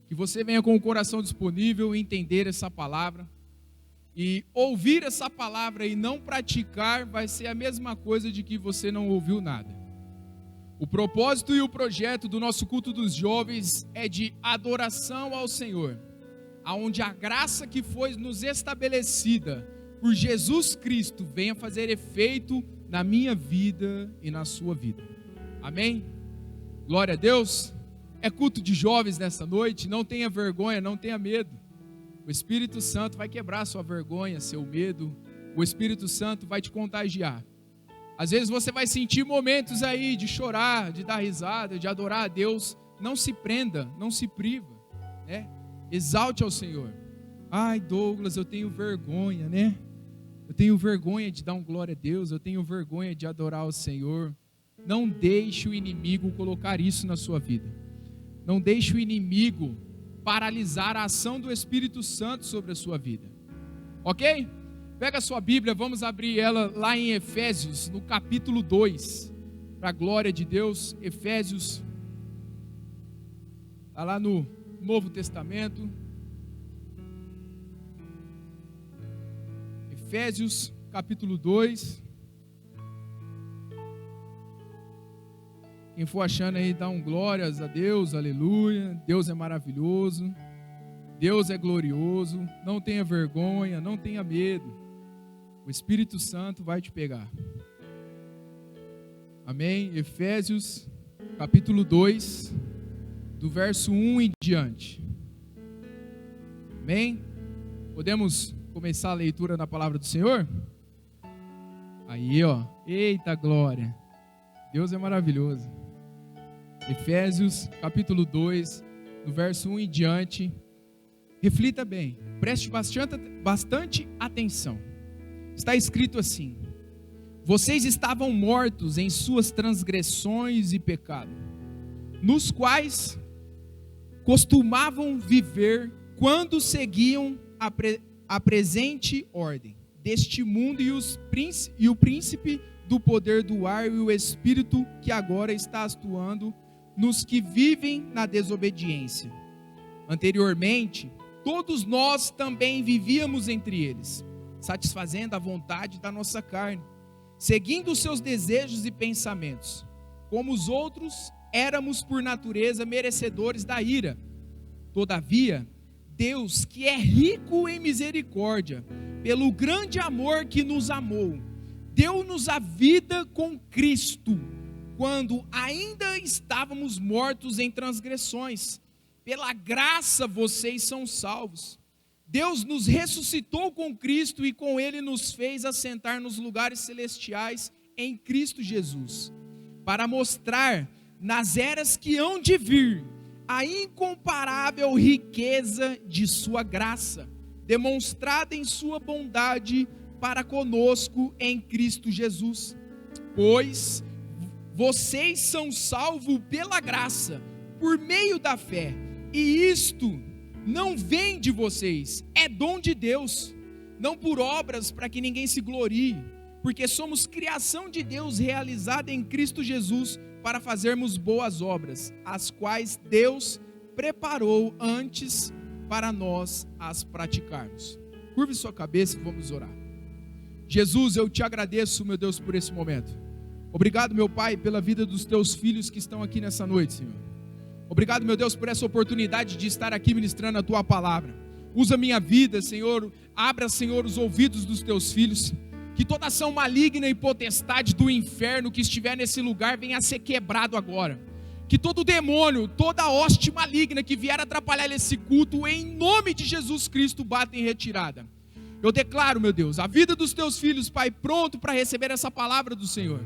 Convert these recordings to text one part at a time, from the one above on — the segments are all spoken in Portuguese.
Que você venha com o coração disponível, entender essa palavra. E ouvir essa palavra e não praticar vai ser a mesma coisa de que você não ouviu nada. O propósito e o projeto do nosso culto dos jovens é de adoração ao Senhor, aonde a graça que foi nos estabelecida por Jesus Cristo venha fazer efeito na minha vida e na sua vida. Amém? Glória a Deus. É culto de jovens nessa noite, não tenha vergonha, não tenha medo. O Espírito Santo vai quebrar sua vergonha, seu medo. O Espírito Santo vai te contagiar. Às vezes você vai sentir momentos aí de chorar, de dar risada, de adorar a Deus. Não se prenda, não se priva, né? Exalte ao Senhor. Ai, Douglas, eu tenho vergonha, né? Eu tenho vergonha de dar um glória a Deus, eu tenho vergonha de adorar ao Senhor. Não deixe o inimigo colocar isso na sua vida. Não deixe o inimigo paralisar a ação do Espírito Santo sobre a sua vida. Ok? Pega a sua Bíblia, vamos abrir ela lá em Efésios, no capítulo 2. Para a glória de Deus, Efésios, está lá no Novo Testamento. Efésios, capítulo 2. Quem for achando aí, dá um glórias a Deus, aleluia. Deus é maravilhoso, Deus é glorioso. Não tenha vergonha, não tenha medo. O Espírito Santo vai te pegar. Amém? Efésios, capítulo 2, do verso 1 em diante. Amém? Podemos começar a leitura da palavra do Senhor? Aí, ó. Eita glória. Deus é maravilhoso. Efésios, capítulo 2, do verso 1 em diante. Reflita bem, preste bastante atenção. Está escrito assim: vocês estavam mortos em suas transgressões e pecado, nos quais costumavam viver quando seguiam a presente ordem deste mundo e o príncipe do poder do ar e o espírito que agora está atuando nos que vivem na desobediência. Anteriormente, todos nós também vivíamos entre eles, satisfazendo a vontade da nossa carne, seguindo os seus desejos e pensamentos. Como os outros, éramos por natureza merecedores da ira. Todavia, Deus, que é rico em misericórdia, pelo grande amor que nos amou, deu-nos a vida com Cristo, quando ainda estávamos mortos em transgressões. Pela graça vocês são salvos. Deus nos ressuscitou com Cristo e com Ele nos fez assentar nos lugares celestiais em Cristo Jesus, para mostrar nas eras que hão de vir a incomparável riqueza de sua graça, demonstrada em sua bondade para conosco em Cristo Jesus. Pois vocês são salvos pela graça, por meio da fé, e isto não vem de vocês, é dom de Deus, não por obras para que ninguém se glorie, porque somos criação de Deus realizada em Cristo Jesus para fazermos boas obras, as quais Deus preparou antes para nós as praticarmos. Curve sua cabeça e vamos orar. Jesus, eu te agradeço, meu Deus, por esse momento. Obrigado, meu Pai, pela vida dos teus filhos que estão aqui nessa noite, Senhor. Obrigado, meu Deus, por essa oportunidade de estar aqui ministrando a tua palavra. Usa minha vida, Senhor. Abra, Senhor, os ouvidos dos teus filhos. Que toda ação maligna e potestade do inferno que estiver nesse lugar venha a ser quebrado agora. Que todo demônio, toda hoste maligna que vier atrapalhar esse culto, em nome de Jesus Cristo, bata em retirada. Eu declaro, meu Deus, a vida dos teus filhos, Pai, pronto para receber essa palavra do Senhor.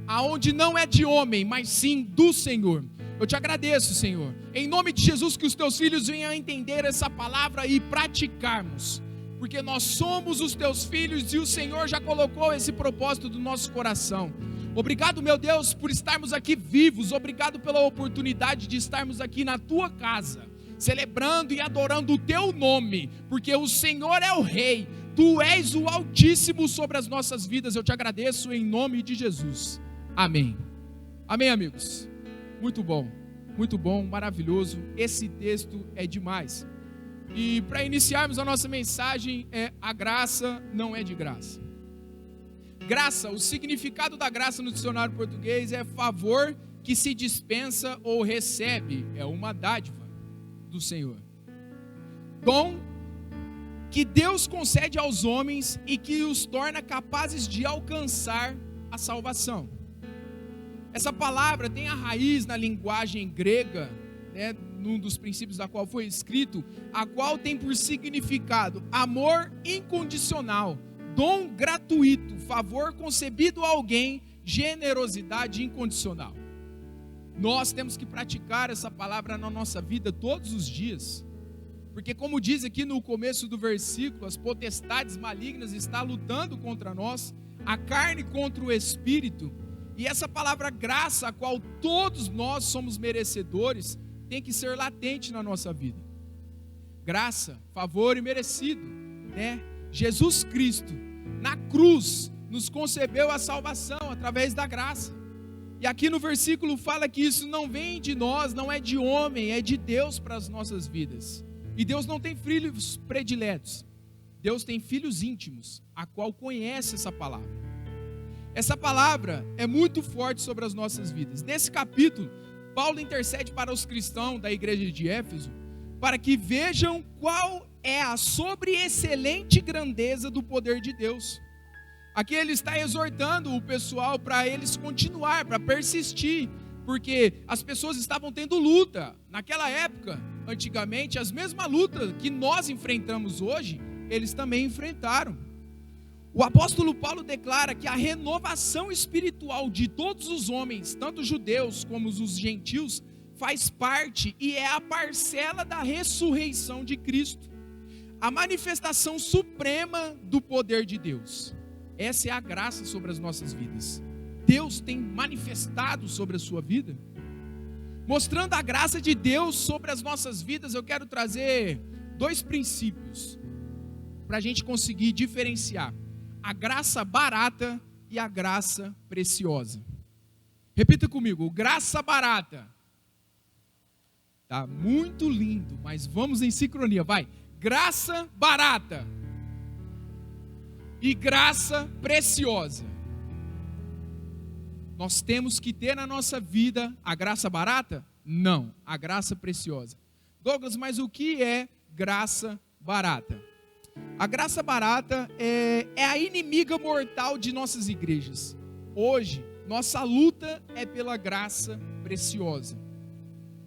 Aonde não é de homem, mas sim do Senhor. Eu te agradeço, Senhor, em nome de Jesus, que os teus filhos venham a entender essa palavra e praticarmos, porque nós somos os teus filhos e o Senhor já colocou esse propósito do nosso coração. Obrigado, meu Deus, por estarmos aqui vivos. Obrigado pela oportunidade de estarmos aqui na tua casa, celebrando e adorando o teu nome, porque o Senhor é o Rei. Tu és o Altíssimo sobre as nossas vidas. Eu te agradeço em nome de Jesus. Amém. Amém, amigos. Muito bom. muito bom, maravilhoso. Esse texto é demais. E para iniciarmos a nossa mensagem, a graça não é de graça. Graça, o significado da graça no dicionário português é favor que se dispensa ou recebe, é uma dádiva do Senhor. Dom que Deus concede aos homens e que os torna capazes de alcançar a salvação. Essa palavra tem a raiz na linguagem grega, num dos princípios da qual foi escrito, a qual tem por significado amor incondicional, dom gratuito, favor concebido a alguém, generosidade incondicional. Nós temos que praticar essa palavra na nossa vida todos os dias, porque como diz aqui no começo do versículo, as potestades malignas estão lutando contra nós, a carne contra o espírito, e essa palavra graça, a qual todos nós somos merecedores, tem que ser latente na nossa vida. Graça, favor e merecido, Jesus Cristo, na cruz, nos concebeu a salvação através da graça. E aqui no versículo fala que isso não vem de nós, não é de homem, é de Deus para as nossas vidas. E Deus não tem filhos prediletos, Deus tem filhos íntimos, a qual conhece essa palavra. Essa palavra é muito forte sobre as nossas vidas. Nesse capítulo, Paulo intercede para os cristãos da igreja de Éfeso, para que vejam qual é a sobreexcelente grandeza do poder de Deus. Aqui ele está exortando o pessoal para eles continuar, para persistir, porque as pessoas estavam tendo luta. Naquela época, antigamente, as mesmas lutas que nós enfrentamos hoje, eles também enfrentaram. O apóstolo Paulo declara que a renovação espiritual de todos os homens, tanto judeus como os gentios, faz parte e é a parcela da ressurreição de Cristo, a manifestação suprema do poder de Deus. Essa é a graça sobre as nossas vidas. Deus tem manifestado sobre a sua vida. Mostrando a graça de Deus sobre as nossas vidas, eu quero trazer 2 princípios para a gente conseguir diferenciar a graça barata e a graça preciosa. Repita comigo, graça barata. Tá muito lindo, mas vamos em sincronia, vai. Graça barata e graça preciosa. Nós temos que ter na nossa vida a graça barata? Não, a graça preciosa. Douglas, mas o que é graça barata? A graça barata é a inimiga mortal de nossas igrejas. Hoje, nossa luta é pela graça preciosa.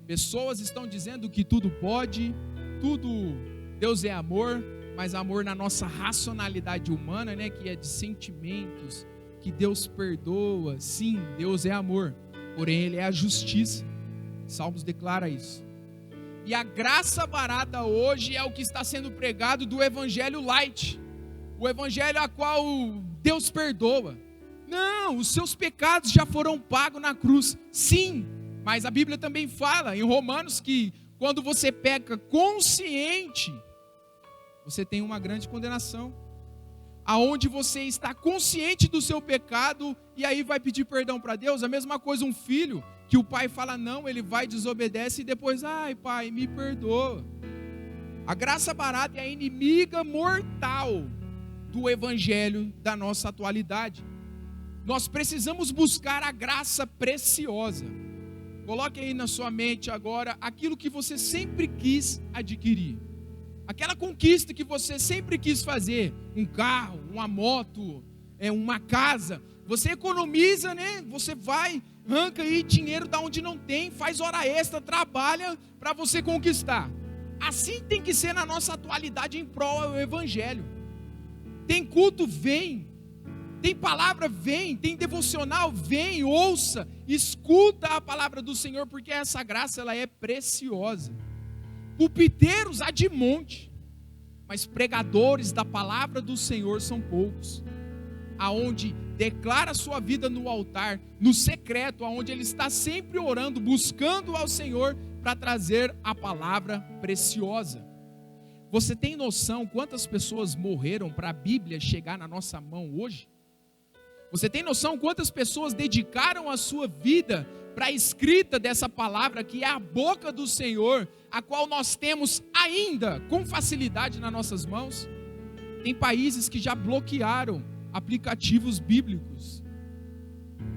Pessoas estão dizendo que tudo pode, Deus é amor, mas amor na nossa racionalidade humana, que é de sentimentos, que Deus perdoa. Sim, Deus é amor, porém Ele é a justiça. Salmos declara isso. E a graça barata hoje é o que está sendo pregado do evangelho light, o evangelho a qual Deus perdoa. Não, os seus pecados já foram pagos na cruz. Sim, mas a Bíblia também fala em Romanos que quando você peca consciente, você tem uma grande condenação, aonde você está consciente do seu pecado e aí vai pedir perdão para Deus. A mesma coisa um filho, que o pai fala não, ele vai, desobedece e depois, ai pai, me perdoa. A graça barata é a inimiga mortal do evangelho da nossa atualidade. Nós precisamos buscar a graça preciosa. Coloque aí na sua mente agora aquilo que você sempre quis adquirir. Aquela conquista que você sempre quis fazer, um carro, uma moto, uma casa. Você economiza, Você vai, arranca aí dinheiro da onde não tem, faz hora extra, trabalha para você conquistar. Assim tem que ser na nossa atualidade em prol ao evangelho. Tem culto, vem. Tem palavra, vem. Tem devocional, vem, ouça, escuta a palavra do Senhor, porque essa graça ela é preciosa. Pulpiteiros há de monte, mas pregadores da palavra do Senhor são poucos. Aonde declara a sua vida no altar, no secreto, aonde ele está sempre orando, buscando ao Senhor para trazer a palavra preciosa. Você tem noção quantas pessoas morreram para a Bíblia chegar na nossa mão hoje? Você tem noção quantas pessoas dedicaram a sua vida para a escrita dessa palavra, que é a boca do Senhor, a qual nós temos ainda com facilidade nas nossas mãos. Tem países que já bloquearam aplicativos bíblicos.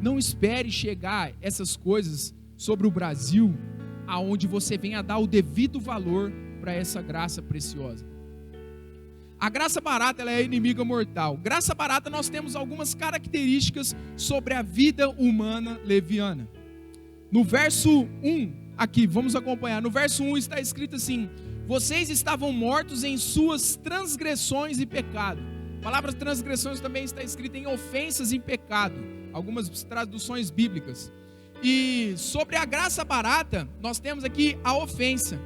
Não espere chegar essas coisas sobre o Brasil, aonde você venha dar o devido valor para essa graça preciosa. A graça barata, ela é inimiga mortal. Graça barata, nós temos algumas características sobre a vida humana leviana. No verso 1, aqui, vamos acompanhar. No verso 1 está escrito assim: vocês estavam mortos em suas transgressões e pecado. A palavra transgressões também está escrita em ofensas e pecado. Algumas traduções bíblicas. E sobre a graça barata, nós temos aqui a ofensa.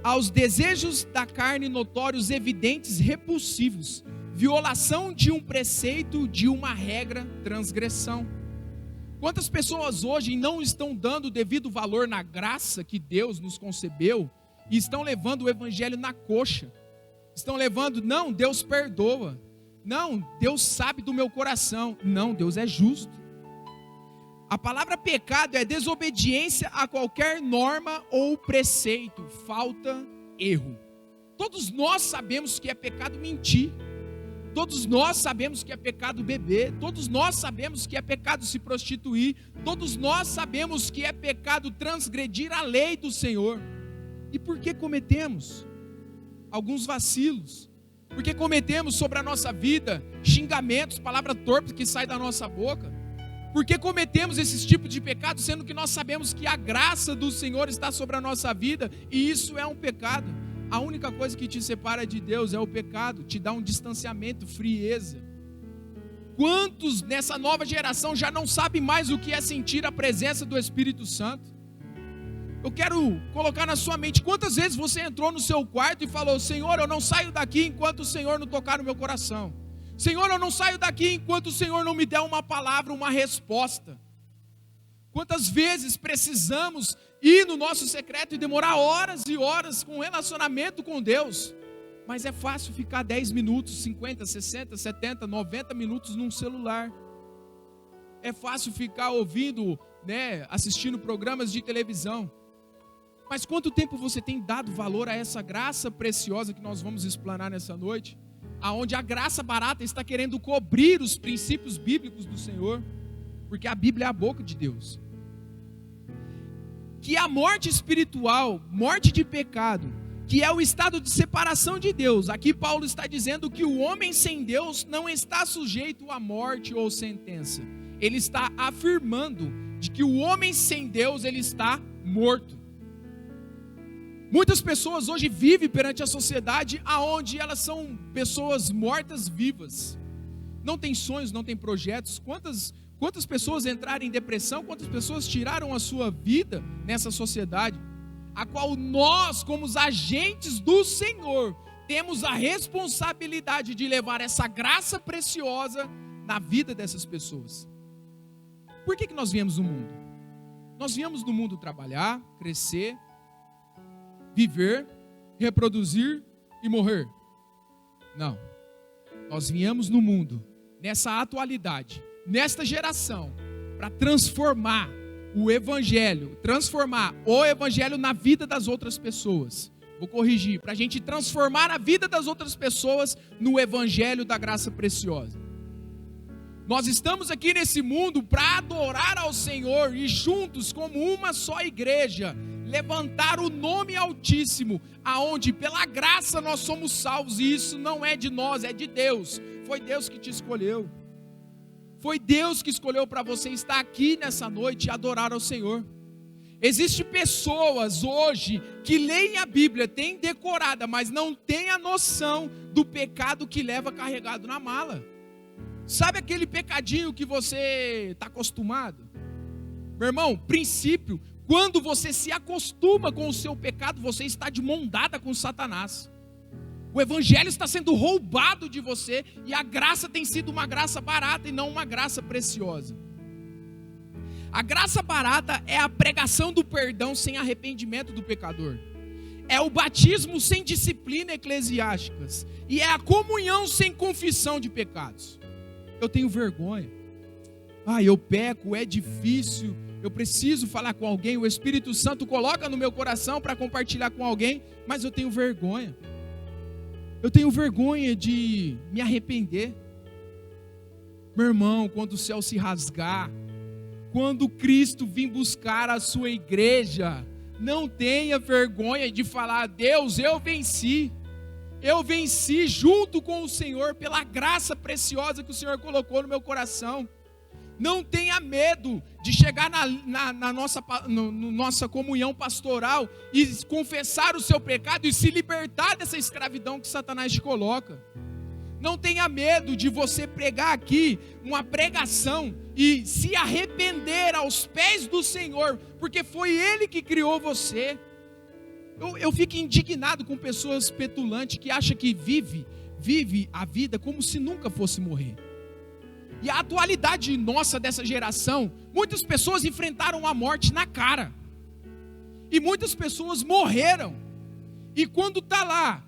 Aos desejos da carne notórios, evidentes, repulsivos. Violação de um preceito, de uma regra, transgressão. Quantas pessoas hoje não estão dando o devido valor na graça que Deus nos concebeu e estão levando o evangelho na coxa? Estão levando, não, Deus perdoa. Não, Deus sabe do meu coração. Não, Deus é justo. A palavra pecado é desobediência a qualquer norma ou preceito, falta, erro. Todos nós sabemos que é pecado mentir. Todos nós sabemos que é pecado beber. Todos nós sabemos que é pecado se prostituir. Todos nós sabemos que é pecado transgredir a lei do Senhor. E por que cometemos alguns vacilos? Porque cometemos sobre a nossa vida xingamentos, palavra torpe que sai da nossa boca. Porque cometemos esse tipo de pecado, sendo que nós sabemos que a graça do Senhor está sobre a nossa vida, e isso é um pecado. A única coisa que te separa de Deus é o pecado, te dá um distanciamento, frieza. Quantos nessa nova geração já não sabem mais o que é sentir a presença do Espírito Santo? Eu quero colocar na sua mente, quantas vezes você entrou no seu quarto e falou: Senhor, eu não saio daqui enquanto o Senhor não tocar no meu coração. Senhor, eu não saio daqui enquanto o Senhor não me der uma palavra, uma resposta. Quantas vezes precisamos ir no nosso secreto e demorar horas e horas com relacionamento com Deus, mas é fácil ficar 10 minutos, 50, 60, 70, 90 minutos num celular. É fácil ficar ouvindo, assistindo programas de televisão. Mas quanto tempo você tem dado valor a essa graça preciosa que nós vamos explanar nessa noite? Aonde a graça barata está querendo cobrir os princípios bíblicos do Senhor, porque a Bíblia é a boca de Deus. Que a morte espiritual, morte de pecado, que é o estado de separação de Deus. Aqui Paulo está dizendo que o homem sem Deus não está sujeito à morte ou sentença. Ele está afirmando de que o homem sem Deus, ele está morto. Muitas pessoas hoje vivem perante a sociedade aonde elas são pessoas mortas vivas. Não tem sonhos, não tem projetos. Quantas pessoas entraram em depressão, quantas pessoas tiraram a sua vida nessa sociedade, a qual nós, como os agentes do Senhor, temos a responsabilidade de levar essa graça preciosa na vida dessas pessoas. Por que nós viemos no mundo? Nós viemos no mundo trabalhar, crescer, viver, reproduzir e morrer. Não. Nós viemos no mundo, nessa atualidade, nesta geração, para transformar o Evangelho na vida das outras pessoas. Vou corrigir, para a gente transformar a vida das outras pessoas no Evangelho da graça preciosa. Nós estamos aqui nesse mundo para adorar ao Senhor e juntos, como uma só igreja, levantar o nome altíssimo, aonde pela graça nós somos salvos, e isso não é de nós, é de Deus. Foi Deus que te escolheu. Foi Deus que escolheu para você estar aqui nessa noite e adorar ao Senhor. Existem pessoas hoje que leem a Bíblia, têm decorada, mas não têm a noção do pecado que leva carregado na mala. Sabe aquele pecadinho que você está acostumado? Meu irmão, princípio, quando você se acostuma com o seu pecado, você está de mão dada com Satanás. O Evangelho está sendo roubado de você, e a graça tem sido uma graça barata e não uma graça preciosa. A graça barata é a pregação do perdão sem arrependimento do pecador. É o batismo sem disciplina eclesiásticas. E é a comunhão sem confissão de pecados. Eu tenho vergonha. Eu peco, é difícil. eu preciso falar com alguém, o Espírito Santo coloca no meu coração para compartilhar com alguém, mas eu tenho vergonha. Eu tenho vergonha de me arrepender. Meu irmão, quando o céu se rasgar, quando Cristo vir buscar a sua igreja, não tenha vergonha de falar: Deus, eu venci. Eu venci junto com o Senhor, pela graça preciosa que o Senhor colocou no meu coração. Não tenha medo de chegar na nossa comunhão pastoral e confessar o seu pecado e se libertar dessa escravidão que Satanás te coloca. Não tenha medo de você pregar aqui uma pregação e se arrepender aos pés do Senhor, porque foi Ele que criou você. Eu fico indignado com pessoas petulantes que acham que vive a vida como se nunca fosse morrer. E a atualidade nossa dessa geração, muitas pessoas enfrentaram a morte na cara. E muitas pessoas morreram. E quando está lá,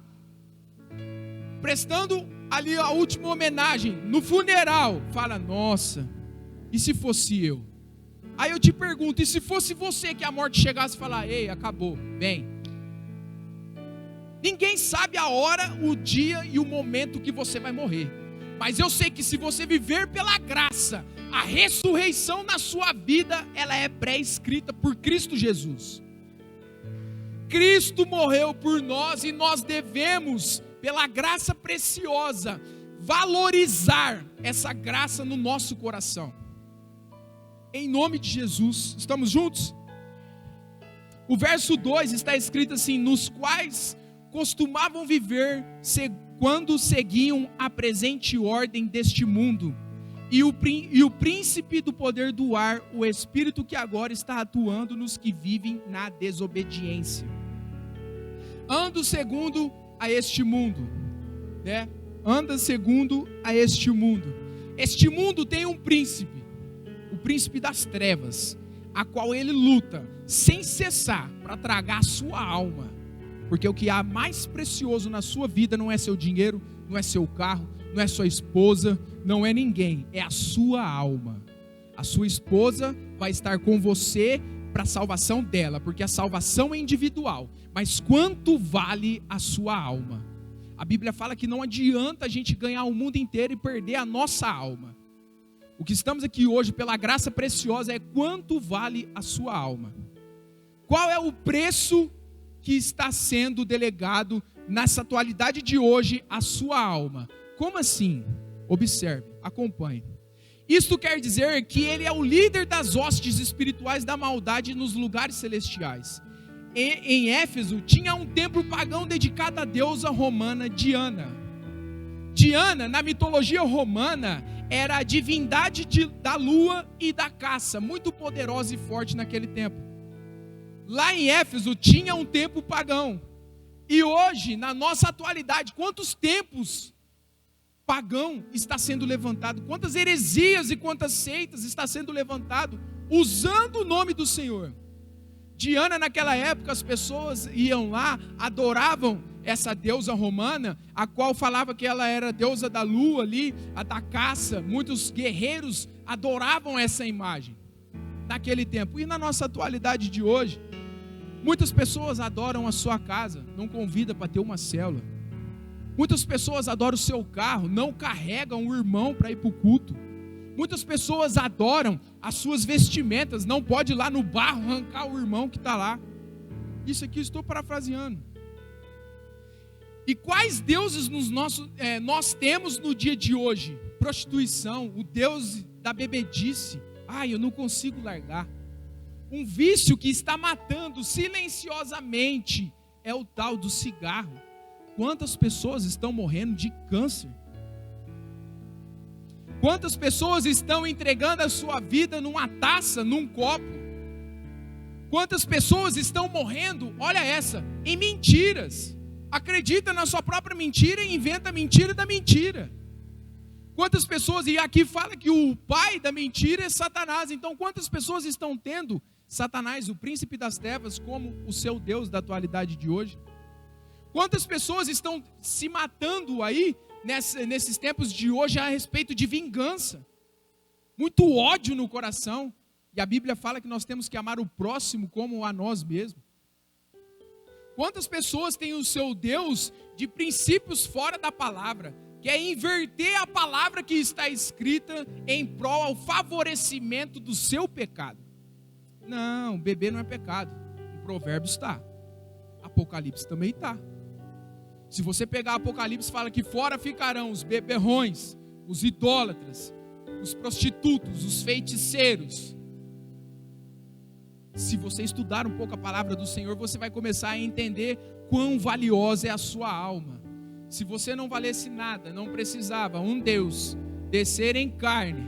prestando ali a última homenagem, no funeral, fala: nossa, e se fosse eu? Aí eu te pergunto, e se fosse você que a morte chegasse e falar: ei, acabou, vem. Ninguém sabe a hora, o dia e o momento que você vai morrer. Mas eu sei que se você viver pela graça, a ressurreição na sua vida, ela é pré-escrita por Cristo Jesus. Cristo morreu por nós e nós devemos, pela graça preciosa, valorizar essa graça no nosso coração. Em nome de Jesus, estamos juntos? O verso 2 está escrito assim: nos quais costumavam viver quando seguiam a presente ordem deste mundo, e o príncipe do poder do ar, o espírito que agora está atuando nos que vivem na desobediência. Anda segundo a este mundo, né? Anda segundo a este mundo. Este mundo tem um príncipe, o príncipe das trevas, a qual ele luta sem cessar para tragar a sua alma. Porque o que há mais precioso na sua vida não é seu dinheiro, não é seu carro, não é sua esposa, não é ninguém, é a sua alma. A sua esposa vai estar com você para a salvação dela, porque a salvação é individual. Mas quanto vale a sua alma? A Bíblia fala que não adianta a gente ganhar o mundo inteiro e perder a nossa alma. O que estamos aqui hoje, pela graça preciosa, é quanto vale a sua alma. Qual é o preço que está sendo delegado nessa atualidade de hoje à sua alma? Como assim? Observe, acompanhe. Isto quer dizer que ele é o líder das hostes espirituais da maldade nos lugares celestiais. Em Éfeso tinha um templo pagão dedicado à deusa romana Diana. Diana, na mitologia romana, era a divindade da lua e da caça, muito poderosa e forte naquele tempo. Lá em Éfeso tinha um templo pagão. E hoje, na nossa atualidade, quantos templos pagão está sendo levantado? Quantas heresias e quantas seitas está sendo levantado usando o nome do Senhor? Diana, naquela época, as pessoas iam lá, adoravam essa deusa romana, a qual falava que ela era a deusa da lua ali, a da caça. Muitos guerreiros adoravam essa imagem naquele tempo. E na nossa atualidade de hoje, muitas pessoas adoram a sua casa, não convida para ter uma célula. Muitas pessoas adoram o seu carro, não carregam o irmão para ir para o culto. Muitas pessoas adoram as suas vestimentas, não pode ir lá no barro arrancar o irmão que está lá. Isso aqui estou parafraseando. E quais deuses nós temos no dia de hoje? Prostituição, o deus da bebedice. Ai, eu não consigo largar. Um vício que está matando silenciosamente é o tal do cigarro. Quantas pessoas estão morrendo de câncer? Quantas pessoas estão entregando a sua vida numa taça, num copo? Quantas pessoas estão morrendo, olha essa, em mentiras? Acredita na sua própria mentira e inventa a mentira da mentira. Quantas pessoas, e aqui fala que o pai da mentira é Satanás. Então quantas pessoas estão tendo Satanás, o príncipe das trevas, como o seu Deus da atualidade de hoje? Quantas pessoas estão se matando aí, nesses tempos de hoje, a respeito de vingança? Muito ódio no coração. E a Bíblia fala que nós temos que amar o próximo como a nós mesmos. Quantas pessoas têm o seu Deus de princípios fora da palavra, que é inverter a palavra que está escrita em prol ao favorecimento do seu pecado? Não, beber não é pecado. Em Provérbios está. Apocalipse também está. Se você pegar Apocalipse, fala que fora ficarão os beberrões, os idólatras, os prostitutos, os feiticeiros. Se você estudar um pouco a palavra do Senhor, você vai começar a entender quão valiosa é a sua alma. Se você não valesse nada, não precisava um Deus descer em carne,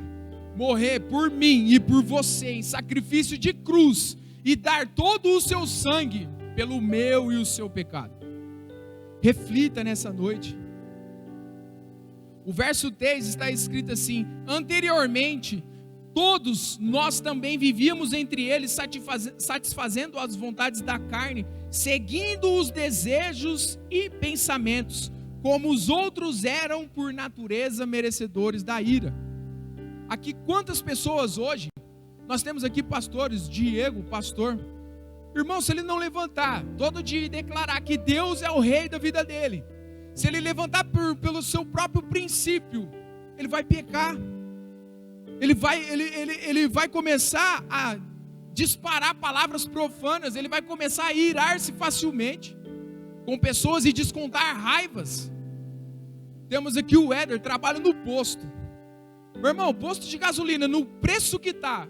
morrer por mim e por você em sacrifício de cruz e dar todo o seu sangue pelo meu e o seu pecado. Reflita nessa noite. O verso 3 está escrito assim: anteriormente, todos nós também vivíamos entre eles, satisfazendo as vontades da carne, seguindo os desejos e pensamentos, como os outros eram por natureza merecedores da ira. Aqui, quantas pessoas hoje, nós temos aqui pastores, Diego, pastor, irmão, se ele não levantar todo dia e declarar que Deus é o rei da vida dele, se ele levantar pelo seu próprio princípio, ele vai pecar. Ele vai começar a disparar palavras profanas, ele vai começar a irar-se facilmente com pessoas e descontar raivas. Temos aqui o Éder, trabalha no posto. Meu irmão, posto de gasolina, no preço que está,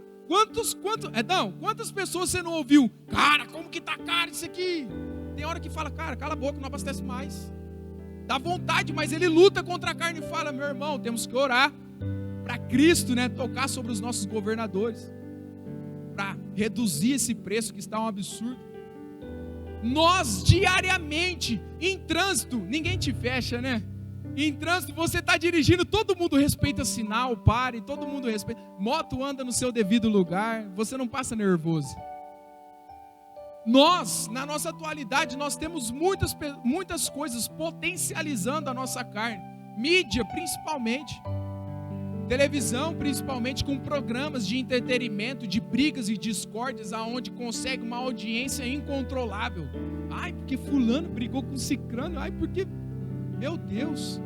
quantas pessoas você não ouviu? Cara, como que está caro isso aqui? Tem hora que fala, cara, cala a boca, não abastece mais. Dá vontade, mas ele luta contra a carne e fala, meu irmão, temos que orar para Cristo, tocar sobre os nossos governadores, para reduzir esse preço que está um absurdo. Nós diariamente, em trânsito, ninguém te fecha, em trânsito você está dirigindo, todo mundo respeita sinal, pare, todo mundo respeita, moto anda no seu devido lugar, você não passa nervoso. Nós, na nossa atualidade, nós temos muitas coisas potencializando a nossa carne, mídia principalmente, televisão principalmente, com programas de entretenimento, de brigas e discórdias, aonde consegue uma audiência incontrolável. Ai, porque fulano brigou com cicrano, ai, porque, meu Deus,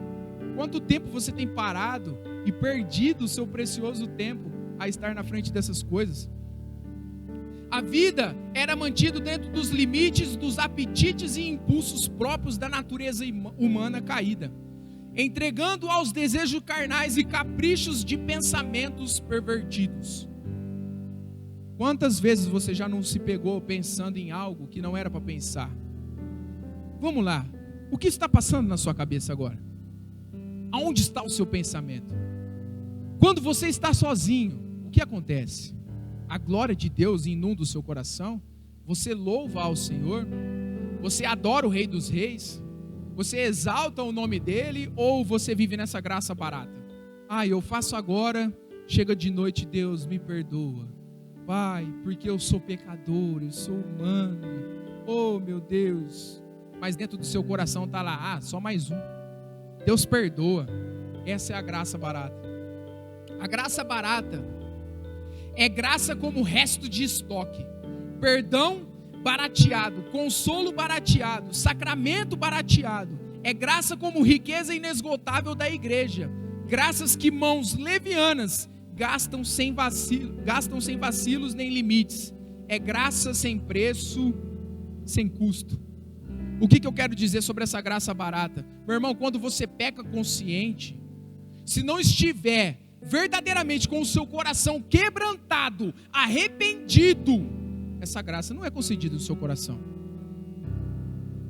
quanto tempo você tem parado e perdido o seu precioso tempo a estar na frente dessas coisas? A vida era mantida dentro dos limites dos apetites e impulsos próprios da natureza humana caída, entregando aos desejos carnais e caprichos de pensamentos pervertidos. Quantas vezes você já não se pegou pensando em algo que não era para pensar? Vamos lá, o que está passando na sua cabeça agora? Aonde está o seu pensamento? Quando você está sozinho, o que acontece? A glória de Deus inunda o seu coração, você louva ao Senhor, você adora o Rei dos Reis, você exalta o nome dele, ou você vive nessa graça barata? Eu faço agora, chega de noite, Deus me perdoa, Pai, porque eu sou pecador, eu sou humano, oh meu Deus, mas dentro do seu coração está lá, só mais um. Deus perdoa. Essa é a graça barata. A graça barata é graça como resto de estoque, perdão barateado, consolo barateado, sacramento barateado. É graça como riqueza inesgotável da igreja, graças que mãos levianas gastam sem vacilos nem limites. É graça sem preço, sem custo. O que eu quero dizer sobre essa graça barata? Meu irmão, quando você peca consciente, se não estiver verdadeiramente com o seu coração quebrantado, arrependido, essa graça não é concedida no seu coração.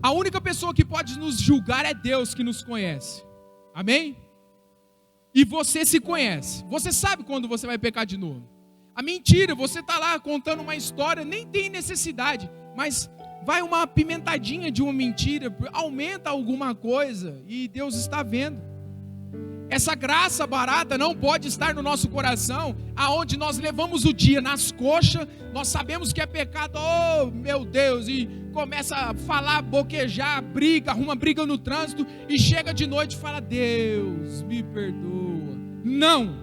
A única pessoa que pode nos julgar é Deus, que nos conhece. Amém? E você se conhece. Você sabe quando você vai pecar de novo. A mentira, você está lá contando uma história, nem tem necessidade, mas vai uma apimentadinha de uma mentira, aumenta alguma coisa e Deus está vendo. Essa graça barata não pode estar no nosso coração, aonde nós levamos o dia nas coxas, nós sabemos que é pecado, oh meu Deus, e começa a falar, boquejar, arruma briga no trânsito, e chega de noite e fala, Deus me perdoa. Não.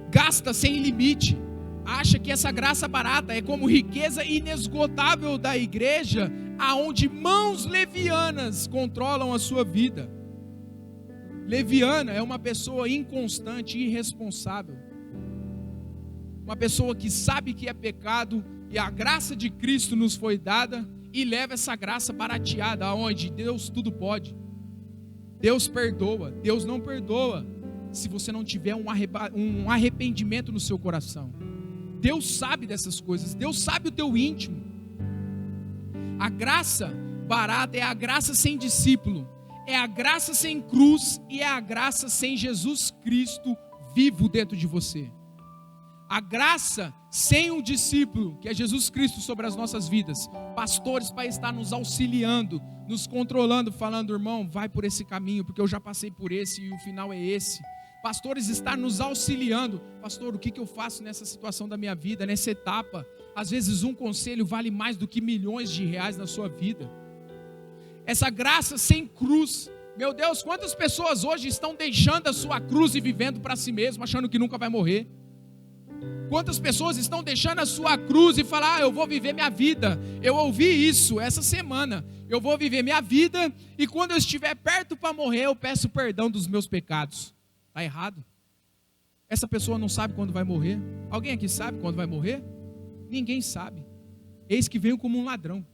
gasta sem limite, acha que essa graça barata é como riqueza inesgotável da igreja, aonde mãos levianas controlam a sua vida. Leviana é uma pessoa inconstante e irresponsável, uma pessoa que sabe que é pecado e a graça de Cristo nos foi dada e leva essa graça barateada, aonde Deus tudo pode, Deus perdoa. Deus não perdoa se você não tiver um arrependimento no seu coração. Deus sabe dessas coisas, Deus sabe o teu íntimo. A graça barata é a graça sem discípulo, é a graça sem cruz e é a graça sem Jesus Cristo vivo dentro de você. A graça sem um discípulo, que é Jesus Cristo sobre as nossas vidas, pastores para estar nos auxiliando, nos controlando, falando, irmão, vai por esse caminho, porque eu já passei por esse e o final é esse. Pastores estar nos auxiliando, pastor, o que eu faço nessa situação da minha vida, nessa etapa? Às vezes um conselho vale mais do que milhões de reais na sua vida. Essa graça sem cruz, meu Deus, quantas pessoas hoje estão deixando a sua cruz e vivendo para si mesmo, achando que nunca vai morrer? Quantas pessoas estão deixando a sua cruz e falam, eu vou viver minha vida? Eu ouvi isso essa semana, eu vou viver minha vida e quando eu estiver perto para morrer, eu peço perdão dos meus pecados. Está errado. Essa pessoa não sabe quando vai morrer. Alguém aqui sabe quando vai morrer? Ninguém sabe. Eis que veio como um ladrão.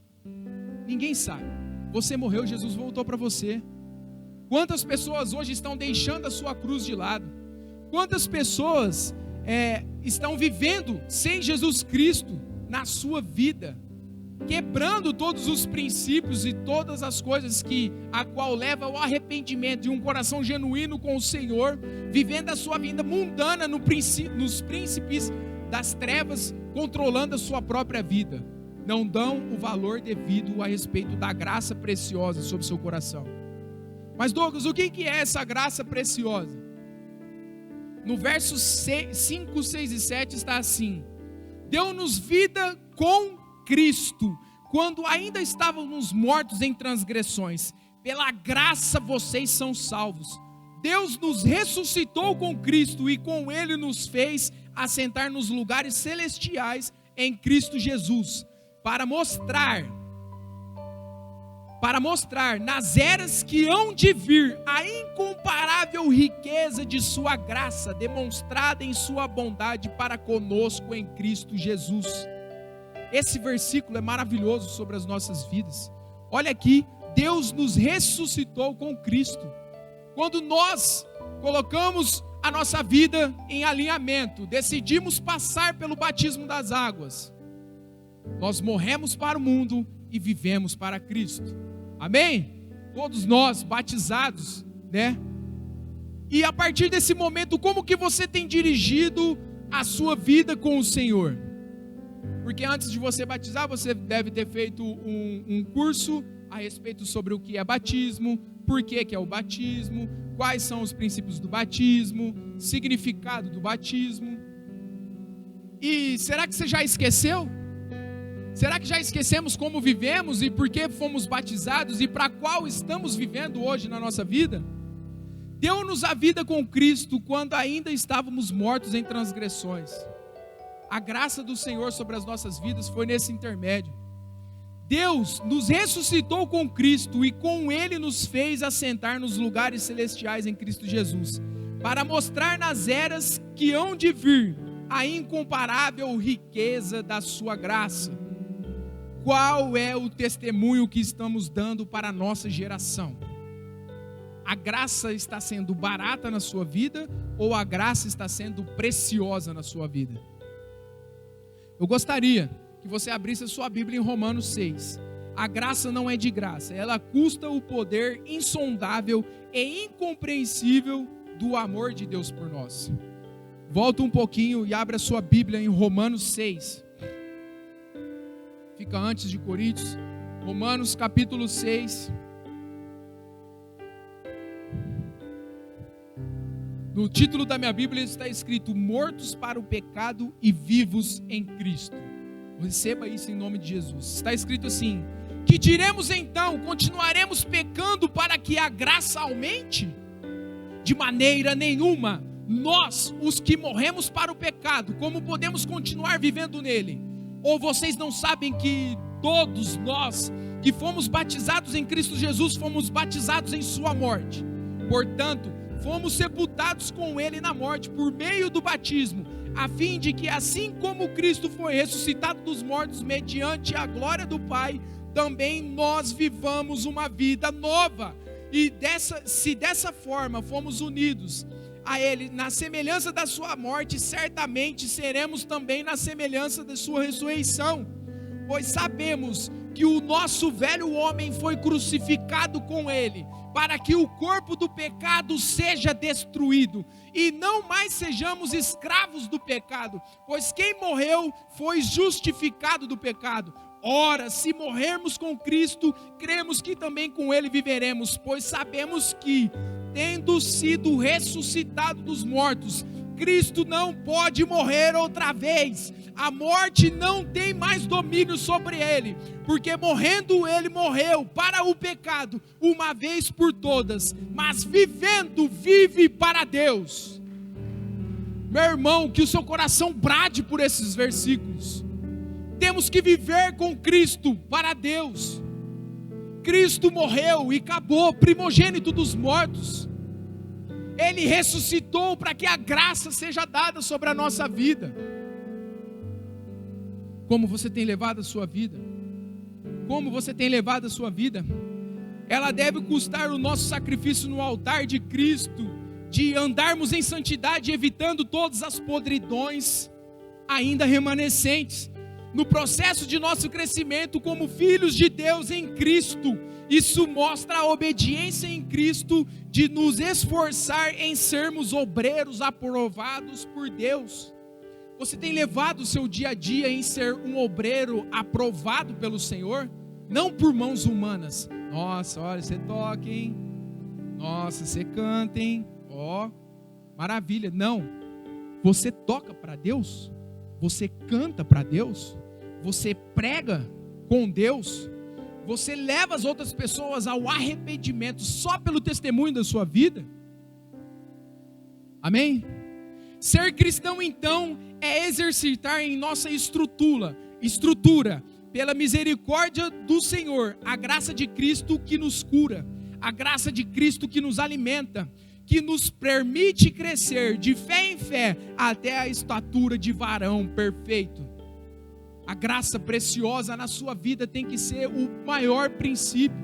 Ninguém sabe. Você morreu, Jesus voltou para você. Quantas pessoas hoje estão deixando a sua cruz de lado? Quantas pessoas estão vivendo sem Jesus Cristo na sua vida, quebrando todos os princípios e todas as coisas a qual leva ao arrependimento e um coração genuíno com o Senhor, vivendo a sua vida mundana nos príncipes das trevas, controlando a sua própria vida, não dão o valor devido a respeito da graça preciosa sobre seu coração. Mas Douglas, o que é essa graça preciosa? No versos 5, 6 e 7 está assim: deu-nos vida com Cristo, quando ainda estávamos mortos em transgressões, pela graça vocês são salvos. Deus nos ressuscitou com Cristo e com Ele nos fez assentar nos lugares celestiais em Cristo Jesus, para mostrar nas eras que hão de vir a incomparável riqueza de sua graça, demonstrada em sua bondade para conosco em Cristo Jesus. Esse versículo é maravilhoso sobre as nossas vidas. Olha aqui, Deus nos ressuscitou com Cristo. Quando nós colocamos a nossa vida em alinhamento, decidimos passar pelo batismo das águas, nós morremos para o mundo e vivemos para Cristo. Amém? Todos nós batizados, né? E a partir desse momento, como que você tem dirigido a sua vida com o Senhor? Porque antes de você batizar, você deve ter feito um curso a respeito sobre o que é batismo, por que é o batismo, quais são os princípios do batismo, significado do batismo. E será que você já esqueceu? Será que já esquecemos como vivemos e por que fomos batizados e para qual estamos vivendo hoje na nossa vida? Deu-nos a vida com Cristo quando ainda estávamos mortos em transgressões. A graça do Senhor sobre as nossas vidas foi nesse intermédio. Deus nos ressuscitou com Cristo e com Ele nos fez assentar nos lugares celestiais em Cristo Jesus, para mostrar nas eras que hão de vir a incomparável riqueza da sua graça. Qual é o testemunho que estamos dando para a nossa geração? A graça está sendo barata na sua vida ou a graça está sendo preciosa na sua vida? Eu gostaria que você abrisse a sua Bíblia em Romanos 6. A graça não é de graça, ela custa o poder insondável e incompreensível do amor de Deus por nós. Volta um pouquinho e abra a sua Bíblia em Romanos 6. Fica antes de Coríntios, Romanos capítulo 6. No título da minha Bíblia está escrito: mortos para o pecado e vivos em Cristo. Receba isso em nome de Jesus. Está escrito assim: que diremos então? Continuaremos pecando para que a graça aumente? De maneira nenhuma. Nós, os que morremos para o pecado, como podemos continuar vivendo nele? Ou vocês não sabem que todos nós que fomos batizados em Cristo Jesus, fomos batizados em sua morte? Portanto, fomos sepultados com ele na morte por meio do batismo, a fim de que assim como Cristo foi ressuscitado dos mortos mediante a glória do Pai, também nós vivamos uma vida nova. E se dessa forma fomos unidos a ele na semelhança da sua morte, certamente seremos também na semelhança da sua ressurreição. Pois sabemos que o nosso velho homem foi crucificado com ele, para que o corpo do pecado seja destruído, e não mais sejamos escravos do pecado, pois quem morreu foi justificado do pecado. Ora, se morrermos com Cristo, cremos que também com ele viveremos, pois sabemos que, tendo sido ressuscitado dos mortos, Cristo não pode morrer outra vez. A morte não tem mais domínio sobre ele, porque morrendo ele morreu para o pecado uma vez por todas, mas vivendo vive para Deus. Meu irmão, que o seu coração brade por esses versículos. Temos que viver com Cristo para Deus. Cristo morreu e acabou, primogênito dos mortos. Ele ressuscitou para que a graça seja dada sobre a nossa vida. Como você tem levado a sua vida? Como você tem levado a sua vida? Ela deve custar o nosso sacrifício no altar de Cristo, de andarmos em santidade, evitando todas as podridões ainda remanescentes. No processo de nosso crescimento como filhos de Deus em Cristo, isso mostra a obediência em Cristo de nos esforçar em sermos obreiros aprovados por Deus. Você tem levado o seu dia a dia em ser um obreiro aprovado pelo Senhor? Não por mãos humanas. Nossa, olha, você toca, hein? Nossa, você canta, hein? Ó, maravilha. Não. Você toca para Deus? Você canta para Deus? Você prega com Deus? Você leva as outras pessoas ao arrependimento só pelo testemunho da sua vida? Amém? Ser cristão, então, é exercitar em nossa estrutura, pela misericórdia do Senhor, a graça de Cristo que nos cura, a graça de Cristo que nos alimenta, que nos permite crescer de fé em fé até a estatura de varão perfeito. A graça preciosa na sua vida tem que ser o maior princípio,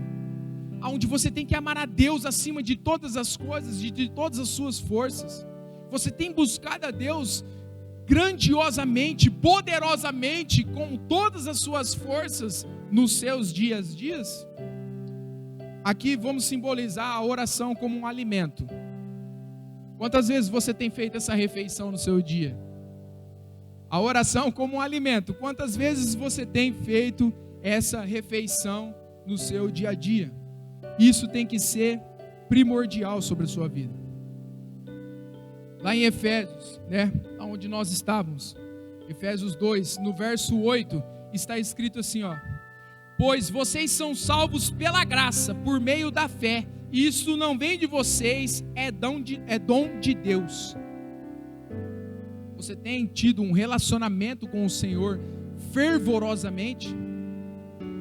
onde você tem que amar a Deus acima de todas as coisas, de todas as suas forças. Você tem buscado a Deus grandiosamente, poderosamente, com todas as suas forças nos seus dias? Aqui vamos simbolizar a oração como um alimento. Quantas vezes você tem feito essa refeição no seu dia? A oração como um alimento. Quantas vezes você tem feito essa refeição no seu dia a dia? Isso tem que ser primordial sobre a sua vida. Lá em Efésios, onde nós estávamos, Efésios 2, no verso 8, está escrito assim, pois vocês são salvos pela graça, por meio da fé. Isso não vem de vocês, é dom de Deus. Você tem tido um relacionamento com o Senhor fervorosamente?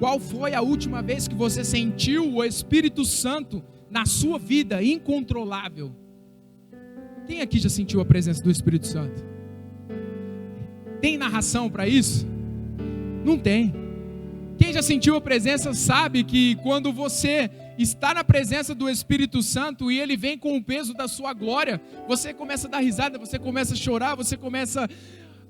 Qual foi a última vez que você sentiu o Espírito Santo na sua vida incontrolável? Quem aqui já sentiu a presença do Espírito Santo? Tem narração para isso? Não tem. Quem já sentiu a presença sabe que quando você está na presença do Espírito Santo e ele vem com o peso da sua glória, você começa a dar risada, você começa a chorar, você começa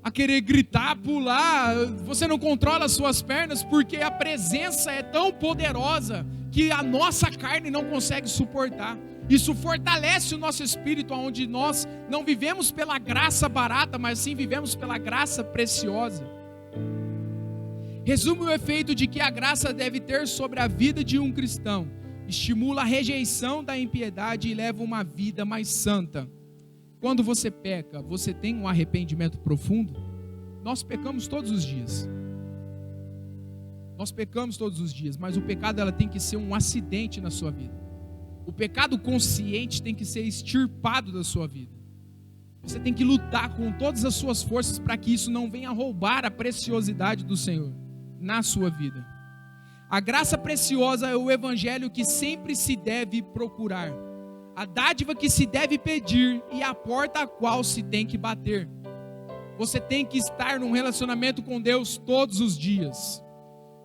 a querer gritar, pular, você não controla as suas pernas, porque a presença é tão poderosa que a nossa carne não consegue suportar. Isso fortalece o nosso espírito, onde nós não vivemos pela graça barata, mas sim vivemos pela graça preciosa. Resume o efeito de que a graça deve ter sobre a vida de um cristão: estimula a rejeição da impiedade e leva uma vida mais santa. Quando você peca, você tem um arrependimento profundo? Nós pecamos todos os dias. Nós pecamos todos os dias, mas o pecado ela tem que ser um acidente na sua vida. O pecado consciente tem que ser extirpado da sua vida. Você tem que lutar com todas as suas forças para que isso não venha roubar a preciosidade do Senhor na sua vida. A graça preciosa é o evangelho que sempre se deve procurar, a dádiva que se deve pedir e a porta a qual se tem que bater. Você tem que estar num relacionamento com Deus todos os dias.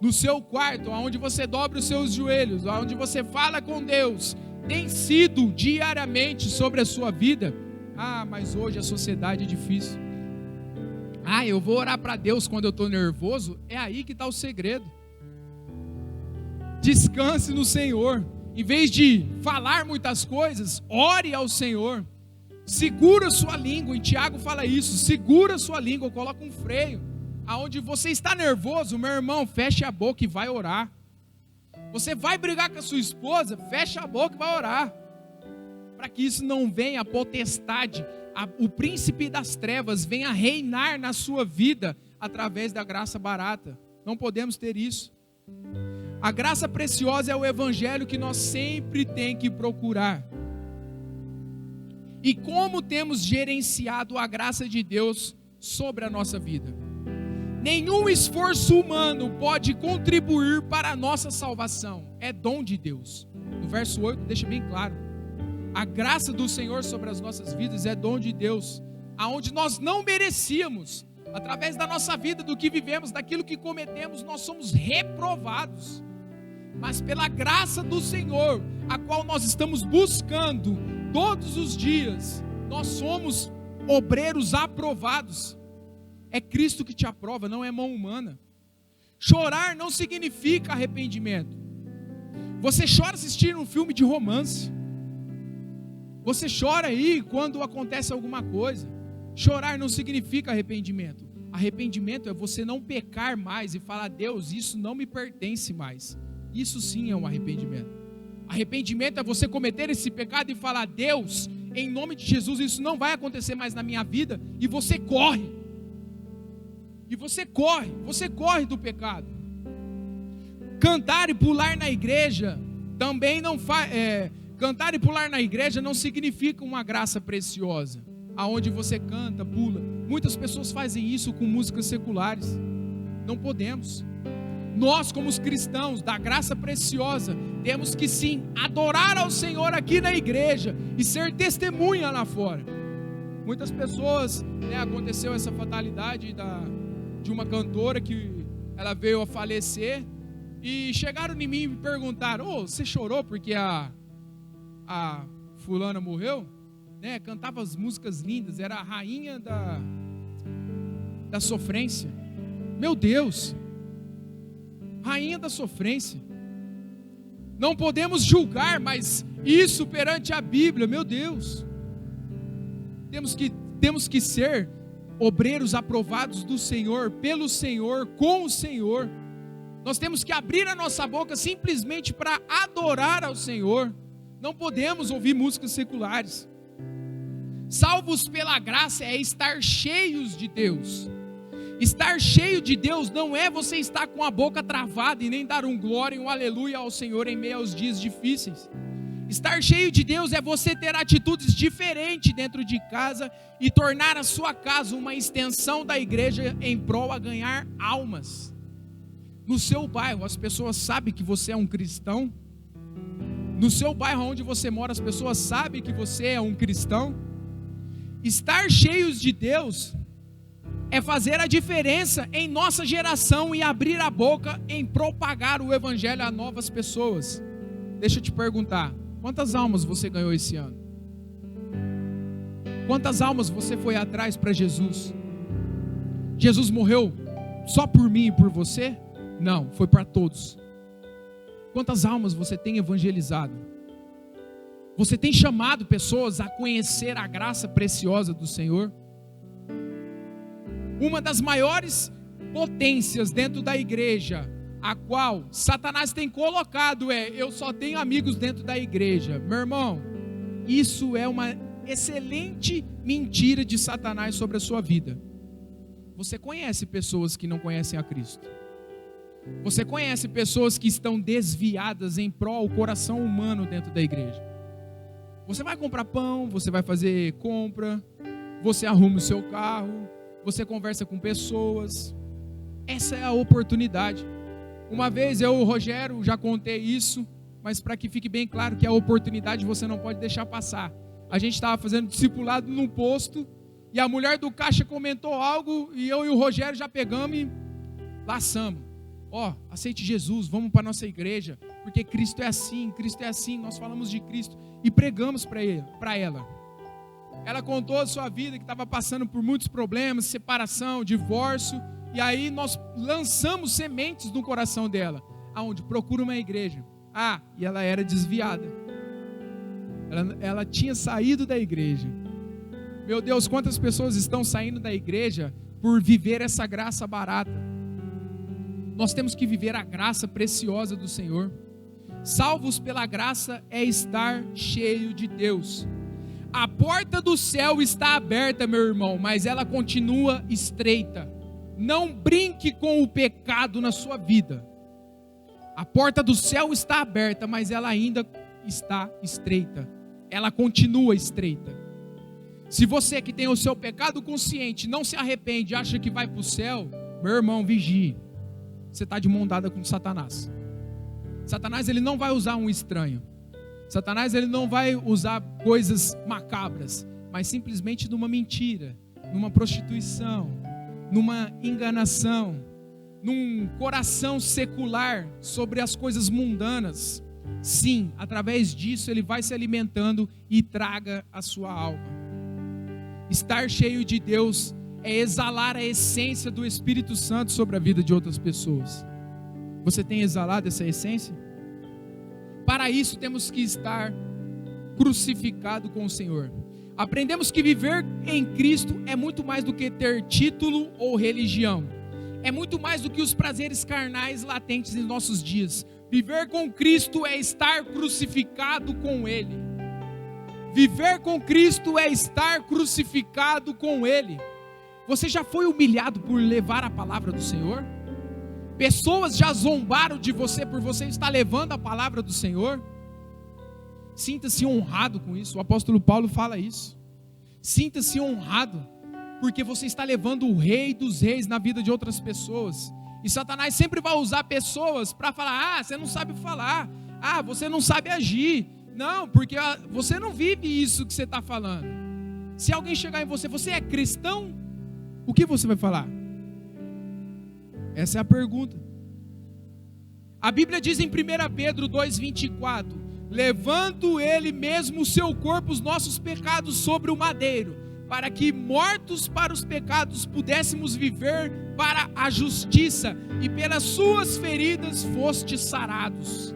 No seu quarto, onde você dobra os seus joelhos, onde você fala com Deus, tem sido diariamente sobre a sua vida. Ah, mas hoje a sociedade é difícil. Ah, eu vou orar para Deus quando eu estou nervoso. É aí que está o segredo. Descanse no Senhor. Em vez de falar muitas coisas, ore ao Senhor. Segura sua língua. Em Tiago fala isso. Segura sua língua, coloca um freio. Aonde você está nervoso, meu irmão, feche a boca e vai orar. Você vai brigar com a sua esposa, fecha a boca e vai orar. Para que isso não venha a potestade, o príncipe das trevas venha reinar na sua vida através da graça barata. Não podemos ter isso. A graça preciosa é o evangelho que nós sempre tem que procurar. E como temos gerenciado a graça de Deus sobre a nossa vida? Nenhum esforço humano pode contribuir para a nossa salvação. É dom de Deus. No verso 8 deixa bem claro. A graça do Senhor sobre as nossas vidas é dom de Deus, aonde nós não merecíamos. Através da nossa vida, do que vivemos, daquilo que cometemos, nós somos reprovados. Mas pela graça do Senhor, a qual nós estamos buscando todos os dias, nós somos obreiros aprovados. É Cristo que te aprova, não é mão humana. Chorar não significa arrependimento. Você chora assistindo um filme de romance. Você chora aí quando acontece alguma coisa. Chorar não significa arrependimento. Arrependimento é você não pecar mais e falar: Deus, isso não me pertence mais. Isso sim é um arrependimento. Arrependimento é você cometer esse pecado e falar: Deus, em nome de Jesus, isso não vai acontecer mais na minha vida. E você corre. E você corre do pecado. Cantar e pular na igreja também não faz. Cantar e pular na igreja não significa uma graça preciosa, aonde você canta, pula. Muitas pessoas fazem isso com músicas seculares. Não podemos. Nós, como os cristãos da graça preciosa, temos que sim adorar ao Senhor aqui na igreja e ser testemunha lá fora. Muitas pessoas, aconteceu essa fatalidade de uma cantora que ela veio a falecer e chegaram em mim e me perguntaram: você chorou porque a fulana morreu? Cantava as músicas lindas, era a rainha da sofrência. Meu Deus, rainha da sofrência. Não podemos julgar, mas isso perante a Bíblia, meu Deus. Temos que ser obreiros aprovados do Senhor, pelo Senhor, com o Senhor. Nós temos que abrir a nossa boca simplesmente para adorar ao Senhor. Não podemos ouvir músicas seculares. Salvos pela graça é estar cheios de Deus. Estar cheio de Deus não é você estar com a boca travada e nem dar um glória e um aleluia ao Senhor em meio aos dias difíceis. Estar cheio de Deus é você ter atitudes diferentes dentro de casa e tornar a sua casa uma extensão da igreja em prol a ganhar almas. No seu bairro, as pessoas sabem que você é um cristão. No seu bairro onde você mora, as pessoas sabem que você é um cristão. Estar cheios de Deus é fazer a diferença em nossa geração e abrir a boca em propagar o evangelho a novas pessoas. Deixa eu te perguntar, quantas almas você ganhou esse ano? Quantas almas você foi atrás para Jesus? Jesus morreu só por mim e por você? Não, foi para todos. Quantas almas você tem evangelizado? Você tem chamado pessoas a conhecer a graça preciosa do Senhor? Uma das maiores potências dentro da igreja, a qual Satanás tem colocado eu só tenho amigos dentro da igreja. Meu irmão, isso é uma excelente mentira de Satanás sobre a sua vida. Você conhece pessoas que não conhecem a Cristo. Você conhece pessoas que estão desviadas em prol ao coração humano dentro da igreja. Você vai comprar pão, você vai fazer compra, você arruma o seu carro, você conversa com pessoas. Essa é a oportunidade. Uma vez eu e o Rogério já contei isso, mas para que fique bem claro que a oportunidade você não pode deixar passar. A gente estava fazendo discipulado num posto e a mulher do caixa comentou algo e eu e o Rogério já pegamos e laçamos. Aceite Jesus, vamos para a nossa igreja, porque Cristo é assim, nós falamos de Cristo e pregamos para ela. Ela contou a sua vida, que estava passando por muitos problemas, separação, divórcio, e aí nós lançamos sementes no coração dela. Aonde? Procura uma igreja. E ela era desviada. Ela tinha saído da igreja. Meu Deus, quantas pessoas estão saindo da igreja por viver essa graça barata? Nós temos que viver a graça preciosa do Senhor. Salvos pela graça é estar cheio de Deus. A porta do céu está aberta, meu irmão, mas ela continua estreita. Não brinque com o pecado na sua vida. A porta do céu está aberta, mas ela ainda está estreita. Ela continua estreita. Se você que tem o seu pecado consciente não se arrepende, acha que vai para o céu, meu irmão, vigie. Você está de mão dada com Satanás. Satanás, ele não vai usar um estranho. Satanás, ele não vai usar coisas macabras, mas simplesmente numa mentira, numa prostituição, numa enganação, num coração secular sobre as coisas mundanas. Sim, através disso ele vai se alimentando e traga a sua alma. Estar cheio de Deus é exalar a essência do Espírito Santo sobre a vida de outras pessoas. Você tem exalado essa essência? Para isso temos que estar crucificado com o Senhor. Aprendemos que viver em Cristo é muito mais do que ter título ou religião. É muito mais do que os prazeres carnais latentes em nossos dias. Viver com Cristo é estar crucificado com Ele. Viver com Cristo é estar crucificado com Ele. Você já foi humilhado por levar a palavra do Senhor? Pessoas já zombaram de você por você estar levando a palavra do Senhor? Sinta-se honrado com isso. O apóstolo Paulo fala isso. Sinta-se honrado, porque você está levando o Rei dos Reis na vida de outras pessoas. E Satanás sempre vai usar pessoas para falar: você não sabe falar, você não sabe agir. Não, porque você não vive isso que você está falando. Se alguém chegar em você: você é cristão? O que você vai falar? Essa é a pergunta. A Bíblia diz em 1 Pedro 2,24: levando Ele mesmo o seu corpo, os nossos pecados sobre o madeiro, para que mortos para os pecados pudéssemos viver para a justiça, e pelas suas feridas fostes sarados.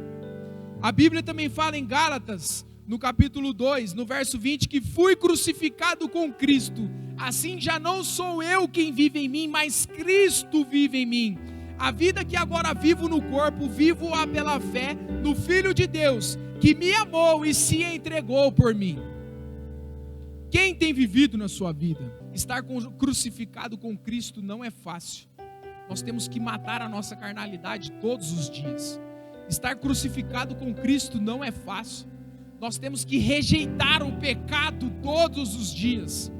A Bíblia também fala em Gálatas, no capítulo 2, no verso 20, que fui crucificado com Cristo, assim já não sou eu quem vive em mim, mas Cristo vive em mim. A vida que agora vivo no corpo, vivo-a pela fé no Filho de Deus, que me amou e se entregou por mim. Quem tem vivido na sua vida? Estar crucificado com Cristo não é fácil. Nós temos que matar a nossa carnalidade todos os dias. Estar crucificado com Cristo não é fácil. Nós temos que rejeitar o pecado todos os dias.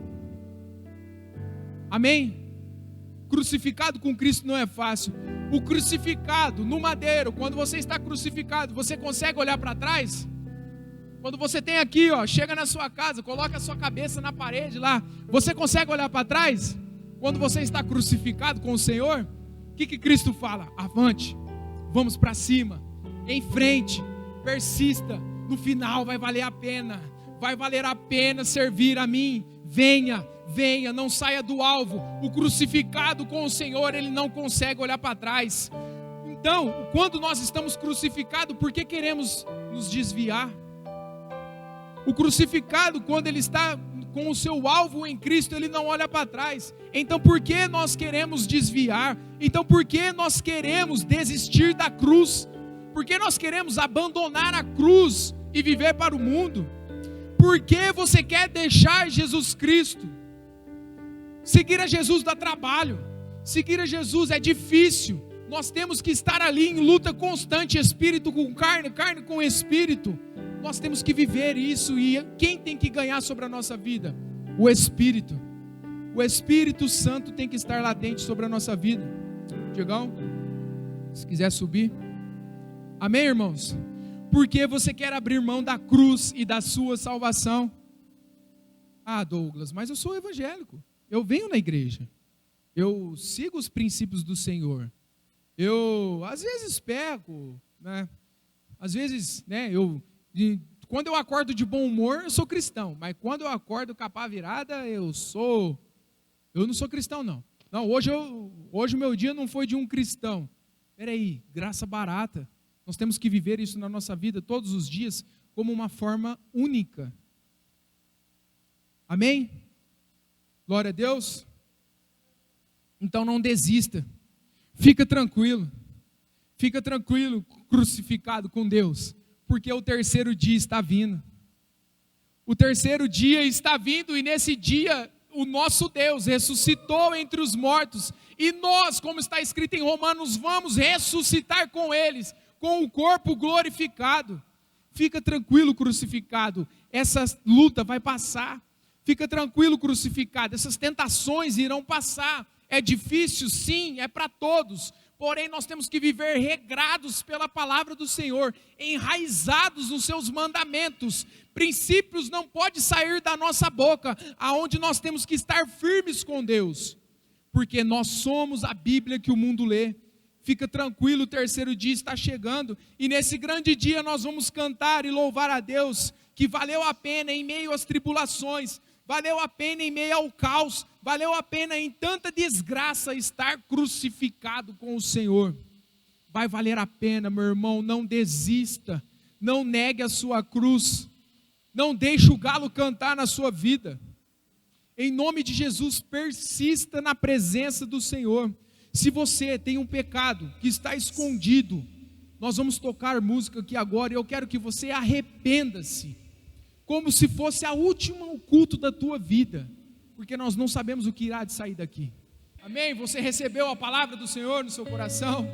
Amém? Crucificado com Cristo não é fácil. O crucificado no madeiro, quando você está crucificado, você consegue olhar para trás? Quando você tem aqui, chega na sua casa, coloca a sua cabeça na parede lá, você consegue olhar para trás? Quando você está crucificado com o Senhor, o que Cristo fala? Avante, vamos para cima, em frente, persista, no final vai valer a pena servir a mim, venha, não saia do alvo. O crucificado com o Senhor, ele não consegue olhar para trás. Então, quando nós estamos crucificados, por que queremos nos desviar? O crucificado, quando ele está com o seu alvo em Cristo, ele não olha para trás. Então por que nós queremos desviar? Então por que nós queremos desistir da cruz? Por que nós queremos abandonar a cruz e viver para o mundo? Por que você quer deixar Jesus Cristo? Seguir a Jesus dá trabalho. Seguir a Jesus é difícil. Nós temos que estar ali em luta constante, espírito com carne, carne com espírito. Nós temos que viver isso. E quem tem que ganhar sobre a nossa vida? O Espírito. O Espírito Santo tem que estar latente sobre a nossa vida. Diegão, se quiser subir. Amém, irmãos? Porque você quer abrir mão da cruz e da sua salvação. Ah, Douglas, mas eu sou evangélico. Eu venho na igreja. Eu sigo os princípios do Senhor. Eu, às vezes, peco, né? Às vezes, né, quando eu acordo de bom humor, eu sou cristão. Mas quando eu acordo capa virada, eu não sou cristão, não. Não, hoje o meu dia não foi de um cristão. Peraí, graça barata. Nós temos que viver isso na nossa vida todos os dias como uma forma única. Amém? Glória a Deus. Então não desista. Fica tranquilo crucificado com Deus, porque o terceiro dia está vindo. O terceiro dia está vindo e nesse dia o nosso Deus ressuscitou entre os mortos e nós, como está escrito em Romanos, vamos ressuscitar com eles, com o corpo glorificado. Fica tranquilo crucificado, essa luta vai passar. Fica tranquilo crucificado, essas tentações irão passar. É difícil, sim, é para todos. Porém, nós temos que viver regrados pela palavra do Senhor, enraizados nos seus mandamentos. Princípios não podem sair da nossa boca, aonde nós temos que estar firmes com Deus. Porque nós somos a Bíblia que o mundo lê. Fica tranquilo, o terceiro dia está chegando. E nesse grande dia nós vamos cantar e louvar a Deus, que valeu a pena em meio às tribulações, valeu a pena em meio ao caos, valeu a pena em tanta desgraça estar crucificado com o Senhor. Vai valer a pena, meu irmão, não desista, não negue a sua cruz, não deixe o galo cantar na sua vida. Em nome de Jesus, persista na presença do Senhor. Se você tem um pecado que está escondido, nós vamos tocar música aqui agora e eu quero que você arrependa-se, como se fosse a última culto da tua vida, porque nós não sabemos o que irá de sair daqui. Amém? Você recebeu a palavra do Senhor no seu coração?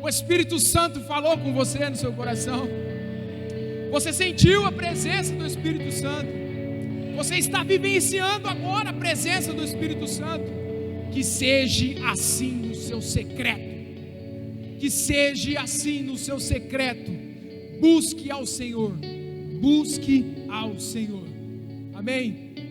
O Espírito Santo falou com você no seu coração? Você sentiu a presença do Espírito Santo? Você está vivenciando agora a presença do Espírito Santo? Que seja assim no seu secreto. Que seja assim no seu secreto. Busque ao Senhor. Busque ao Senhor. Amém?